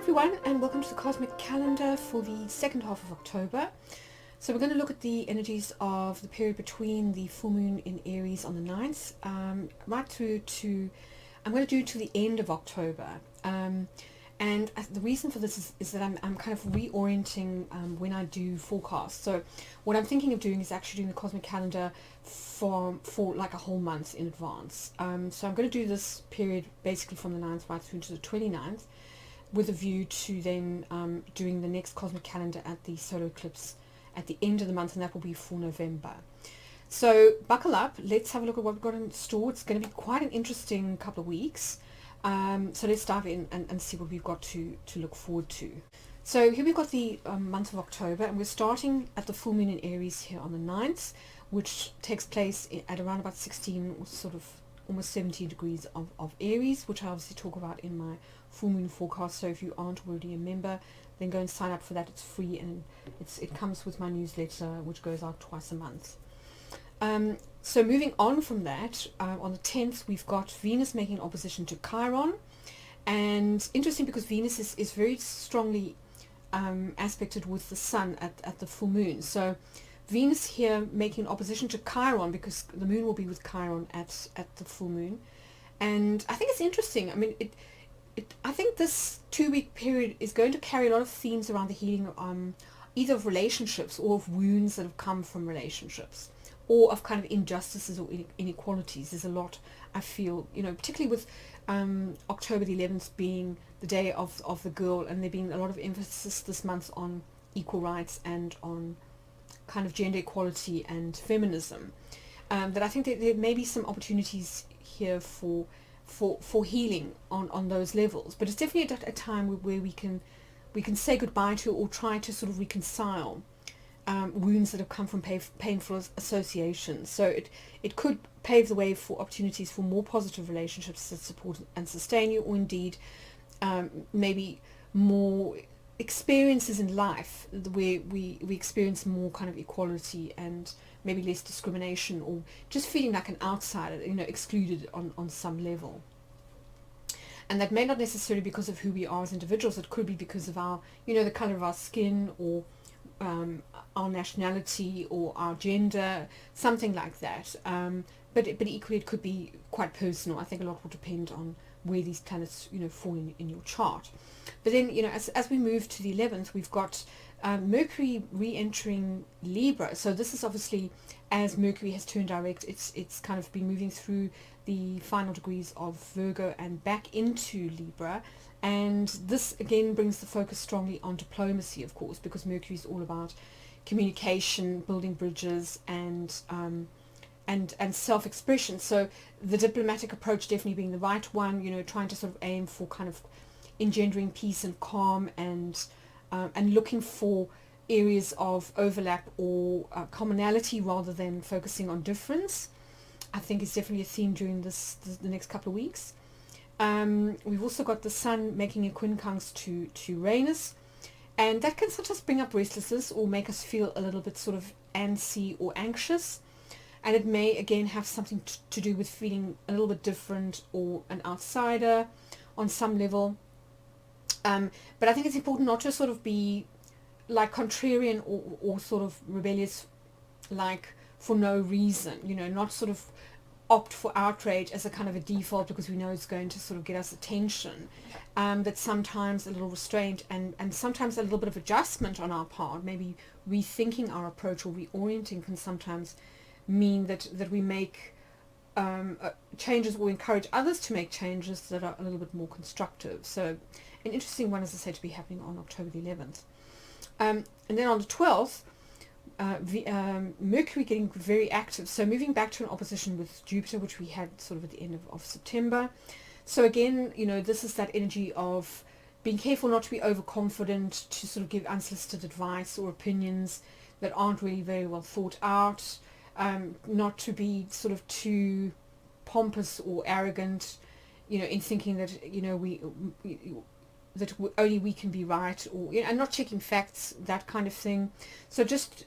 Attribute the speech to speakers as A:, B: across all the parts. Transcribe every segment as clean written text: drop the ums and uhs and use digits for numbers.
A: everyone, and welcome to the Cosmic Calendar for the second half of October. So we're going to look at the energies of the period between the full moon in Aries on the 9th, right through to, I'm going to do to the end of October. And the reason for this is that I'm kind of reorienting when I do forecasts. So what I'm thinking of doing is actually doing the Cosmic Calendar for like a whole month in advance. So I'm going to do this period basically from the 9th right through to the 29th, with a view to then doing the next Cosmic Calendar at the solar eclipse at the end of the month, and that will be for November. So buckle up, let's have a look at what we've got in store. It's going to be quite an interesting couple of weeks. So let's dive in and see what we've got to look forward to. So here we've got the month of October, and we're starting at the full moon in Aries here on the 9th, which takes place at around about 16 or sort of almost 17 degrees of Aries, which I obviously talk about in my full moon forecast. So if you aren't already a member, then go and sign up for that. It's free, and it comes with my newsletter, which goes out twice a month. So moving on from that, on the 10th we've got Venus making opposition to Chiron, and interesting because Venus is very strongly aspected with the Sun at the full moon. So Venus here making opposition to Chiron, because the moon will be with Chiron at the full moon. And I think it's interesting. I mean, I think this 2-week period is going to carry a lot of themes around the healing either of relationships or of wounds that have come from relationships, or of kind of injustices or inequalities. There's a lot, I feel, particularly with October the 11th being the day of the girl, and there being a lot of emphasis this month on equal rights and on kind of gender equality and feminism, that I think that there may be some opportunities here for healing on those levels. But it's definitely a time where we can say goodbye to, or try to sort of reconcile wounds that have come from painful associations. So it could pave the way for opportunities for more positive relationships that support and sustain you, or indeed maybe more experiences in life where we experience more kind of equality and maybe less discrimination, or just feeling like an outsider, excluded on some level. And that may not necessarily be because of who we are as individuals. It could be because of our, the color of our skin, or our nationality, or our gender, something like that. But equally it could be quite personal. I think a lot will depend on where these planets, fall in your chart. But then, as we move to the 11th, we've got Mercury re-entering Libra. So this is obviously, as Mercury has turned direct, it's kind of been moving through the final degrees of Virgo and back into Libra. And this again brings the focus strongly on diplomacy, of course, because Mercury is all about communication, building bridges, and self-expression. So the diplomatic approach definitely being the right one, trying to sort of aim for kind of engendering peace and calm, and looking for areas of overlap or commonality rather than focusing on difference, I think is definitely a theme during the next couple of weeks. We've also got the Sun making a quincunx to Uranus, and that can sometimes bring up restlessness or make us feel a little bit sort of antsy or anxious. And it may again have something to do with feeling a little bit different or an outsider on some level. But I think it's important not to sort of be like contrarian or sort of rebellious, like for no reason, not sort of opt for outrage as a kind of a default because we know it's going to sort of get us attention. That sometimes a little restraint and sometimes a little bit of adjustment on our part, maybe rethinking our approach or reorienting, can sometimes mean that we make changes, or encourage others to make changes that are a little bit more constructive. So an interesting one, as I said, to be happening on October the 11th. And then on the 12th, Mercury getting very active, so moving back to an opposition with Jupiter, which we had sort of at the end of September. So again, this is that energy of being careful not to be overconfident, to sort of give unsolicited advice or opinions that aren't really very well thought out, not to be sort of too pompous or arrogant, in thinking that that only we can be right, or and not checking facts, that kind of thing. So just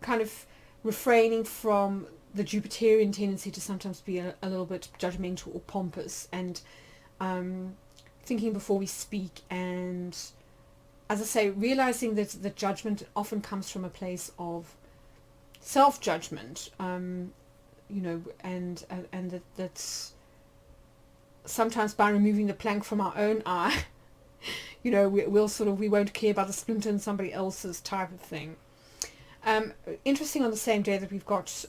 A: kind of refraining from the Jupiterian tendency to sometimes be a little bit judgmental or pompous, and thinking before we speak, and as I say, realizing that the judgment often comes from a place of self-judgment, you know, and that's sometimes by removing the plank from our own eye, you know, we won't care about the splinter in somebody else's type of thing. Interesting, on the same day that we've got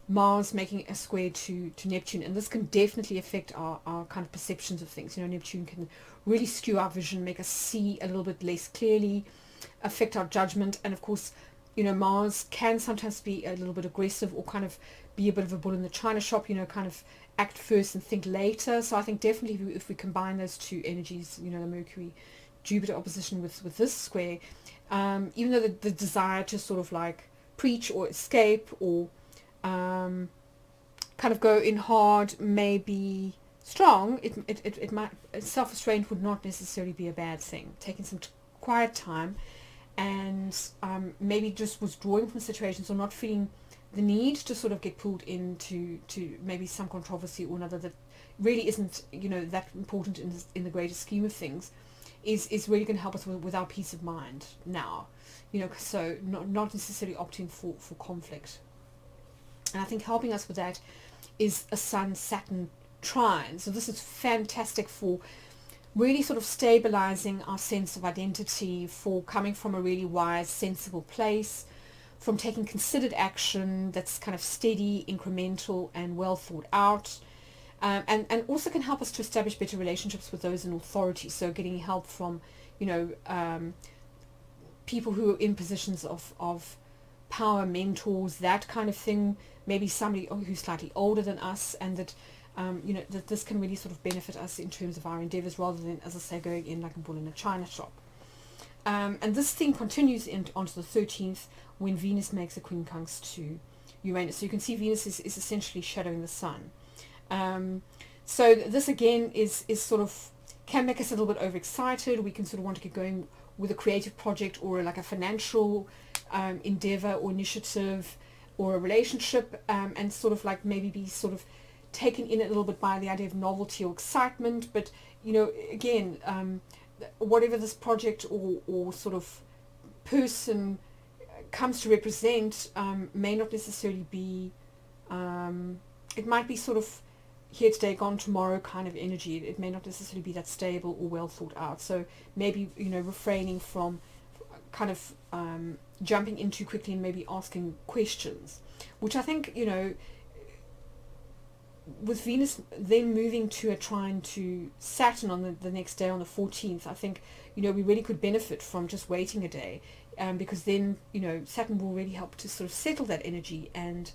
A: Mars making a square to Neptune, and this can definitely affect our kind of perceptions of things. You know, Neptune can really skew our vision, make us see a little bit less clearly, affect our judgment, and of course, you know, Mars can sometimes be a little bit aggressive, or kind of be a bit of a bull in the china shop, you know, kind of act first and think later. So I think definitely if we combine those two energies, you know, the Mercury Jupiter opposition with this square, even though the desire to sort of like preach or escape or kind of go in hard may be strong, it might, self-restraint would not necessarily be a bad thing. Taking some quiet time and maybe just withdrawing from situations, or not feeling the need to sort of get pulled into maybe some controversy or another that really isn't, you know, that important in the greater scheme of things, is really going to help us with our peace of mind now, you know. So not necessarily opting for conflict. And I think helping us with that is a Sun-Saturn trine. So this is fantastic for really sort of stabilizing our sense of identity, for coming from a really wise, sensible place, from taking considered action that's kind of steady, incremental, and well thought out. And also can help us to establish better relationships with those in authority. So getting help from, you know, people who are in positions of power, mentors, that kind of thing. Maybe somebody who's slightly older than us, and that, you know, that this can really sort of benefit us in terms of our endeavors, rather than, as I say, going in like a bull in a china shop. And this thing continues onto the 13th, when Venus makes a quincunx to Uranus. So you can see Venus is essentially shadowing the Sun. So this again is sort of, can make us a little bit overexcited. We can sort of want to get going with a creative project, or like a financial endeavor or initiative, or a relationship, and sort of like maybe be sort of taken in a little bit by the idea of novelty or excitement. But, you know, again, whatever this project or sort of person comes to represent, may not necessarily be, it might be sort of here today, gone tomorrow kind of energy. It may not necessarily be that stable or well thought out. So maybe, you know, refraining from kind of jumping in too quickly, and maybe asking questions, which I think, you know, with Venus then moving to a trine to Saturn on the next day, on the 14th, I think, you know, we really could benefit from just waiting a day, because then, you know, Saturn will really help to sort of settle that energy and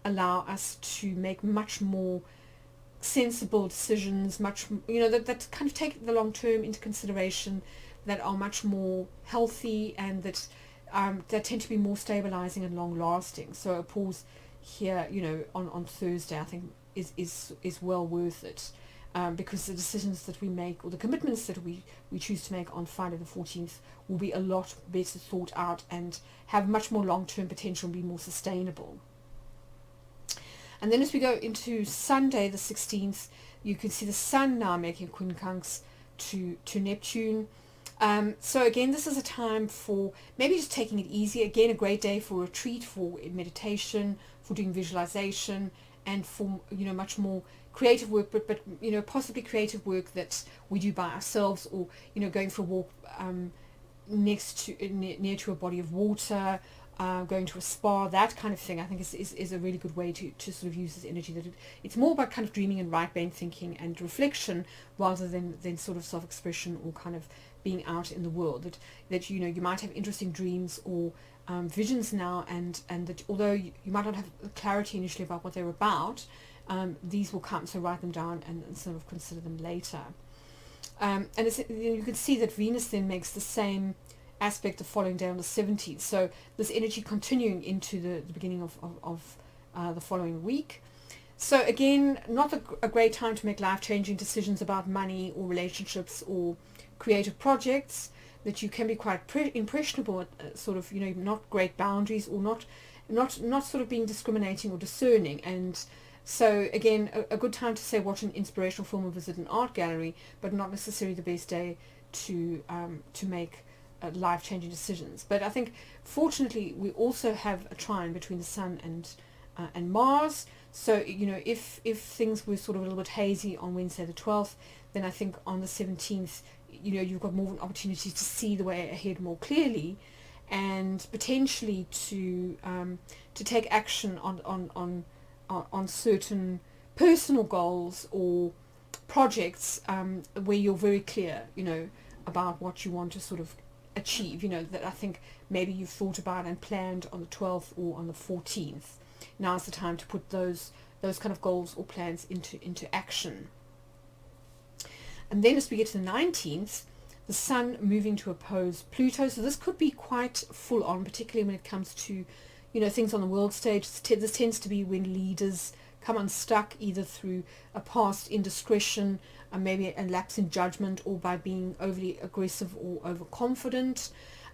A: allow us to make much more sensible decisions, much, you know, that kind of take the long term into consideration, that are much more healthy, and that tend to be more stabilizing and long lasting. So a pause here, you know, on Thursday, I think is well worth it, because the decisions that we make, or the commitments that we choose to make on Friday the 14th, will be a lot better thought out and have much more long-term potential and be more sustainable. And then as we go into Sunday the 16th, you can see the Sun now making quincunx to Neptune. So again, this is a time for maybe just taking it easy. Again, a great day for retreat, for meditation, for doing visualization, and for, you know, much more creative work, but you know, possibly creative work that we do by ourselves, or, you know, going for a walk near to a body of water, going to a spa, that kind of thing. I think is a really good way to sort of use this energy. That it's more about kind of dreaming and right brain thinking and reflection, rather than sort of self-expression or kind of being out in the world. That you know, you might have interesting dreams or visions now, and that although you might not have clarity initially about what they're about, these will come. So write them down and sort of consider them later. And it's, you can see that Venus then makes the same aspect the following day on the 17th. So this energy continuing into the beginning of the following week. So again, not a great time to make life-changing decisions about money or relationships or creative projects. That you can be quite impressionable, sort of, you know, not great boundaries, or not sort of being discriminating or discerning, and So again, a good time to say watch an inspirational film or visit an art gallery, but not necessarily the best day to make life-changing decisions. But I think fortunately we also have a trine between the Sun and Mars. So if things were sort of a little bit hazy on Wednesday the 12th, then I think on the 17th, you've got more of an opportunity to see the way ahead more clearly, and potentially to take action on certain personal goals or projects where you're very clear, about what you want to sort of achieve. That I think maybe you've thought about and planned on the 12th or on the 14th. Now's the time to put those kind of goals or plans into action. And then as we get to the 19th, the Sun moving to oppose Pluto. So this could be quite full on, particularly when it comes to, things on the world stage. This tends to be when leaders come unstuck either through a past indiscretion, maybe a lapse in judgment, or by being overly aggressive or overconfident.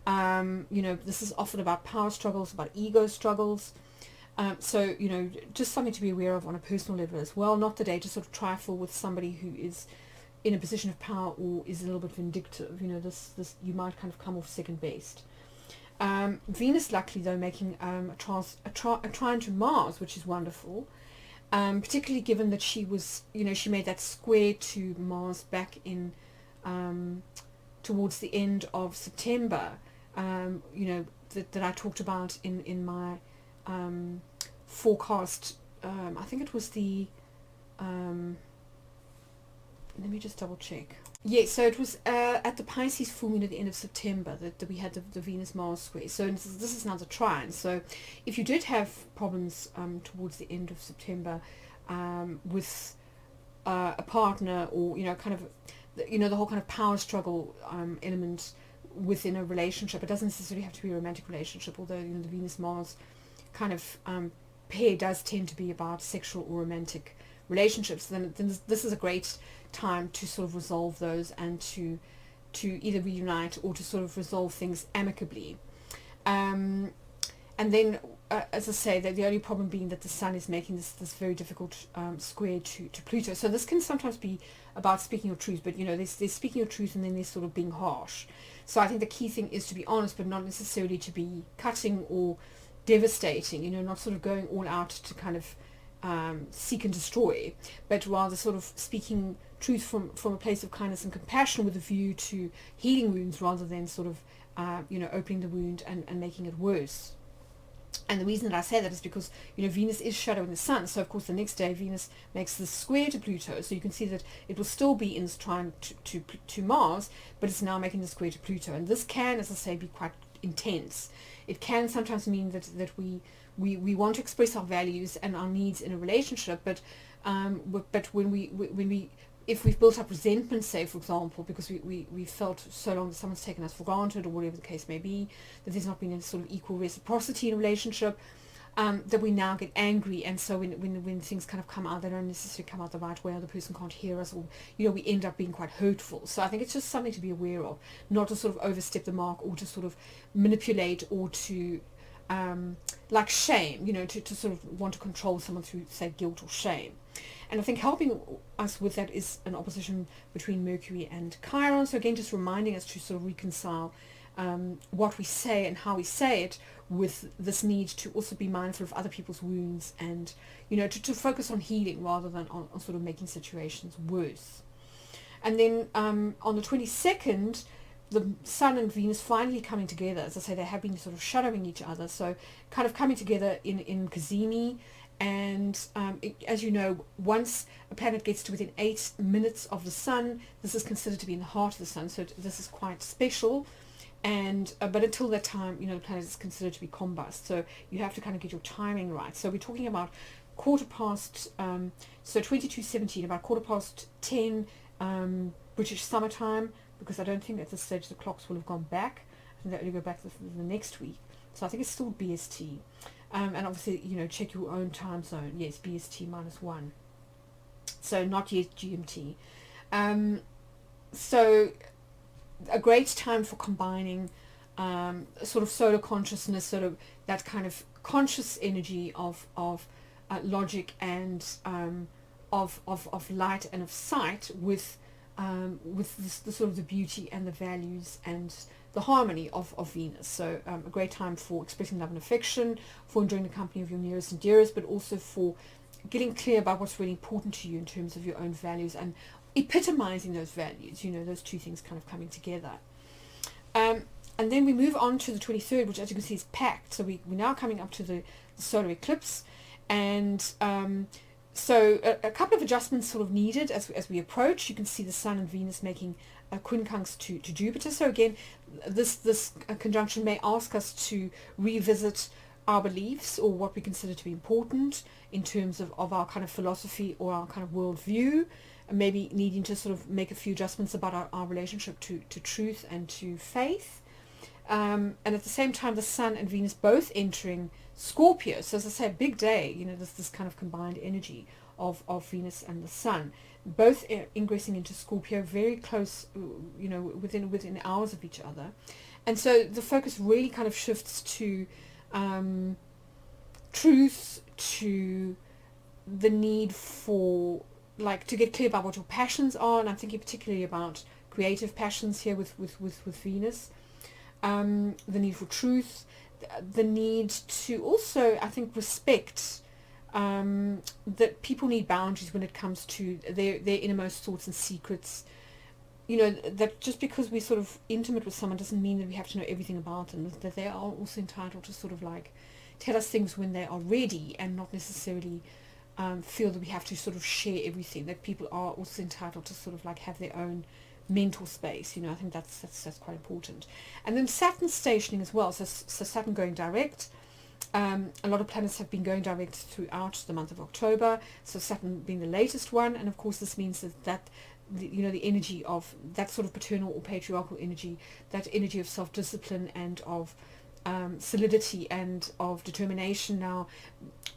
A: This is often about power struggles, about ego struggles. So, just something to be aware of on a personal level as well. Not the day to sort of trifle with somebody who is in a position of power or is a little bit vindictive. This you might kind of come off second best. Venus, luckily though, making a trine to Mars, which is wonderful. Particularly given that she was, she made that square to Mars back in towards the end of September. That I talked about in my forecast. I think it was the let me just double check. Yes, so it was at the Pisces full moon at the end of September that we had the Venus-Mars square. So this is now the trine. So if you did have problems towards the end of September with a partner, or kind of the whole kind of power struggle element within a relationship, it doesn't necessarily have to be a romantic relationship. Although the Venus-Mars kind of pair does tend to be about sexual or romantic relationships, then this is a great time to sort of resolve those and to either reunite or to sort of resolve things amicably. And then, as I say, that the only problem being that the Sun is making this very difficult square to Pluto. So this can sometimes be about speaking your truth, but there's speaking your truth and then there's sort of being harsh. So I think the key thing is to be honest, but not necessarily to be cutting or devastating. Not sort of going all out to kind of seek and destroy, but rather sort of speaking truth from a place of kindness and compassion with a view to healing wounds, rather than sort of opening the wound and making it worse. And the reason that I say that is because Venus is shadowing the Sun, so of course the next day Venus makes this square to Pluto, so you can see that it will still be in this trine to Mars, but it's now making the square to Pluto. And this can, as I say, be quite intense. It can sometimes mean that we want to express our values and our needs in a relationship, but when we if we've built up resentment, say for example, because we felt so long that someone's taken us for granted, or whatever the case may be, that there's not been a sort of equal reciprocity in a relationship, that we now get angry, and so when things kind of come out, they don't necessarily come out the right way, or the person can't hear us, or we end up being quite hurtful. So I think it's just something to be aware of, not to sort of overstep the mark, or to sort of manipulate, or to like shame, to sort of want to control someone through, say, guilt or shame. And I think helping us with that is an opposition between Mercury and Chiron. So again, just reminding us to sort of reconcile what we say and how we say it with this need to also be mindful of other people's wounds, and to focus on healing rather than on sort of making situations worse. And then on the 22nd, the Sun and Venus finally coming together. As I say, they have been sort of shadowing each other, so kind of coming together in Cazimi. And as you know, once a planet gets to within 8 minutes of the Sun, this is considered to be in the heart of the Sun, so this is quite special. And but until that time, the planet is considered to be combust, so you have to kind of get your timing right. So we're talking about quarter past, so 22:17, about quarter past 10 British summertime, because I don't think at this stage the clocks will have gone back. I think they only go back the next week, so I think it's still BST. And obviously, check your own time zone. Yes, BST -1. So not yet GMT. So a great time for combining sort of solar consciousness, sort of that kind of conscious energy of logic and of light and of sight with the sort of the beauty and the values and the harmony of Venus. So a great time for expressing love and affection, for enjoying the company of your nearest and dearest, but also for getting clear about what's really important to you in terms of your own values and epitomizing those values, those two things kind of coming together. And then we move on to the 23rd, which as you can see is packed. So we're now coming up to the solar eclipse. And so a couple of adjustments sort of needed as we approach. You can see the Sun and Venus making quincunx to Jupiter. So again, this conjunction may ask us to revisit our beliefs or what we consider to be important in terms of our kind of philosophy or our kind of worldview, and maybe needing to sort of make a few adjustments about our relationship to truth and to faith. And at the same time, the Sun and Venus both entering Scorpio. So as I say, a big day, this kind of combined energy of Venus and the Sun, both ingressing into Scorpio, very close, within hours of each other. And so the focus really kind of shifts to truth, to the need for, to get clear about what your passions are. And I'm thinking particularly about creative passions here with Venus. The need for truth, the need to also, I think, respect that people need boundaries when it comes to their innermost thoughts and secrets. That just because we're sort of intimate with someone doesn't mean that we have to know everything about them, that they are also entitled to sort of tell us things when they are ready, and not necessarily feel that we have to sort of share everything, that people are also entitled to sort of have their own mental space. I think that's quite important. And then Saturn stationing as well, so Saturn going direct. A lot of planets have been going direct throughout the month of October, so Saturn being the latest one, and of course this means that the energy of that sort of paternal or patriarchal energy, that energy of self-discipline and of solidity and of determination now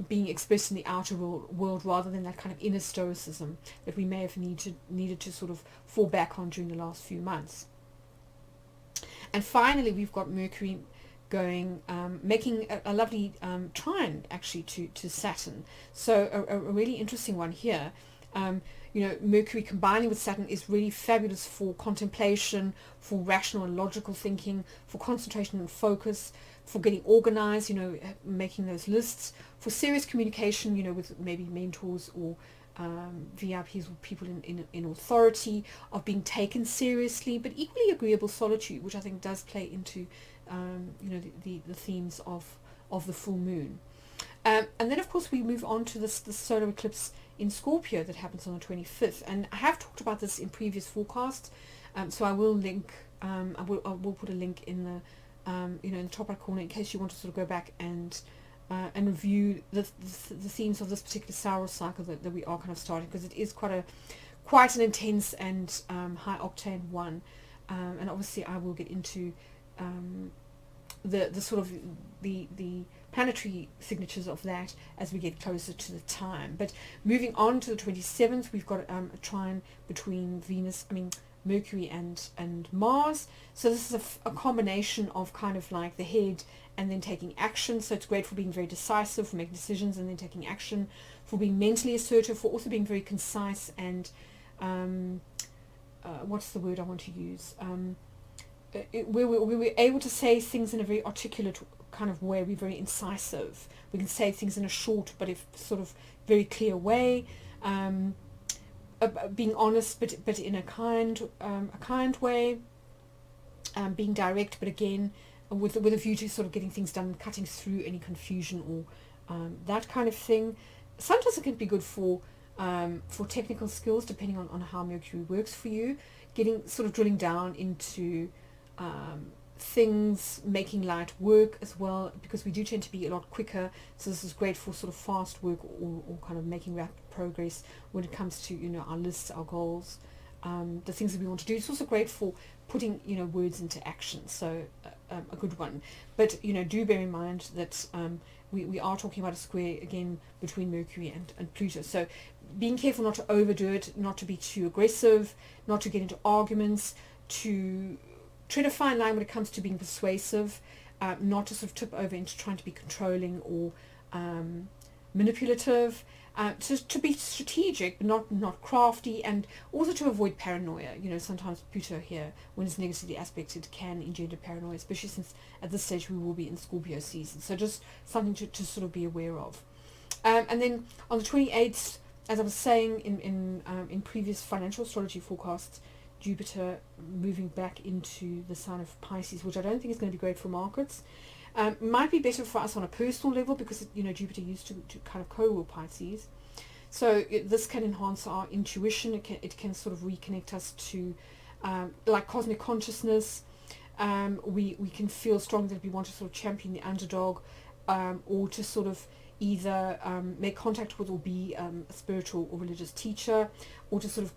A: being expressed in the outer world rather than that kind of inner stoicism that we may have needed to sort of fall back on during the last few months. And finally, we've got Mercury going, making a lovely trine actually to Saturn. So a really interesting one here. Mercury combining with Saturn is really fabulous for contemplation, for rational and logical thinking, for concentration and focus, for getting organized, making those lists, for serious communication, with maybe mentors or VIPs or people in authority, of being taken seriously, but equally agreeable solitude, which I think does play into, the themes of the full moon. And then, of course, we move on to the solar eclipse in Scorpio that happens on the 25th. And I have talked about this in previous forecasts, so I will link. I will put a link in the in the top right corner in case you want to sort of go back and review the themes of this particular Saros cycle that we are kind of starting, because it is quite an intense and high octane one. And obviously, I will get into the sort of the planetary signatures of that as we get closer to the time. But moving on to the 27th, we've got a trine between Mercury and Mars. So this is a combination of kind of the head and then taking action. So it's great for being very decisive, for making decisions and then taking action, for being mentally assertive, for also being very concise and what's the word I want to use? We were able to say things in a very articulate kind of way. We're very incisive. We can say things in a short but if sort of very clear way. Being honest but in a kind way. Being direct, but again with a view to sort of getting things done, cutting through any confusion or that kind of thing. Sometimes it can be good for technical skills, depending on how Mercury works for you. Drilling down into things, making light work as well, because we do tend to be a lot quicker. So this is great for sort of fast work or kind of making rapid progress when it comes to our lists, our goals, the things that we want to do. It's also great for putting words into action. So a good one. But do bear in mind that we are talking about a square again between Mercury and Pluto. So being careful not to overdo it, not to be too aggressive, not to get into arguments, to tread a fine line when it comes to being persuasive, not to sort of tip over into trying to be controlling or manipulative, to be strategic, but not crafty, and also to avoid paranoia. Sometimes Pluto here, when it's negatively aspected, can engender paranoia, especially since at this stage we will be in Scorpio season. So just something to sort of be aware of. And then on the 28th, as I was saying in previous financial astrology forecasts, Jupiter moving back into the sign of Pisces, which I don't think is going to be great for markets. Might be better for us on a personal level because Jupiter used to kind of co-rule Pisces. So this can enhance our intuition. It can sort of reconnect us to like cosmic consciousness. We can feel strong that we want to sort of champion the underdog, or to sort of either make contact with or be a spiritual or religious teacher, or to sort of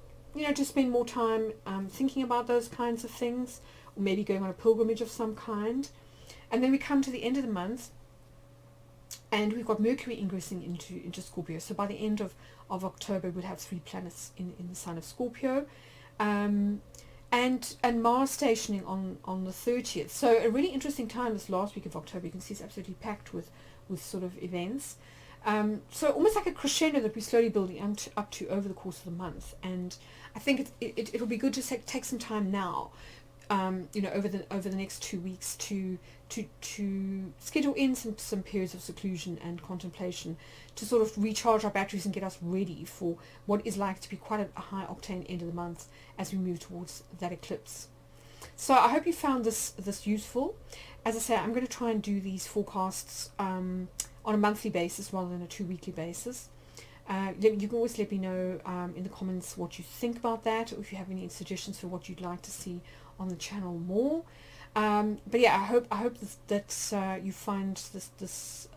A: to spend more time thinking about those kinds of things, or maybe going on a pilgrimage of some kind. And then we come to the end of the month, and we've got Mercury ingressing into Scorpio. So by the end of October, we'll have 3 planets in the sign of Scorpio, and Mars stationing on the 30th. So a really interesting time this last week of October. You can see it's absolutely packed with sort of events. So almost like a crescendo that we're slowly building up to over the course of the month. And I think it'll be good to take some time now, over the next 2 weeks to schedule in some periods of seclusion and contemplation to sort of recharge our batteries and get us ready for what is like to be quite a high octane end of the month as we move towards that eclipse. So I hope you found this useful. As I say, I'm going to try and do these forecasts on a monthly basis rather than a 2-weekly basis. You can always let me know in the comments what you think about that, or if you have any suggestions for what you'd like to see on the channel more. But yeah, I hope that you find this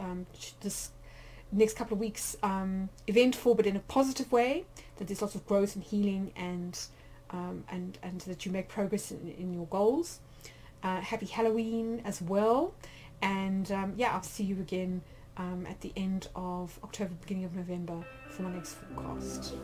A: next couple of weeks eventful, but in a positive way. That there's lots of growth and healing, and that you make progress in your goals. Happy Halloween as well, and yeah, I'll see you again at the end of October, beginning of November for my next forecast.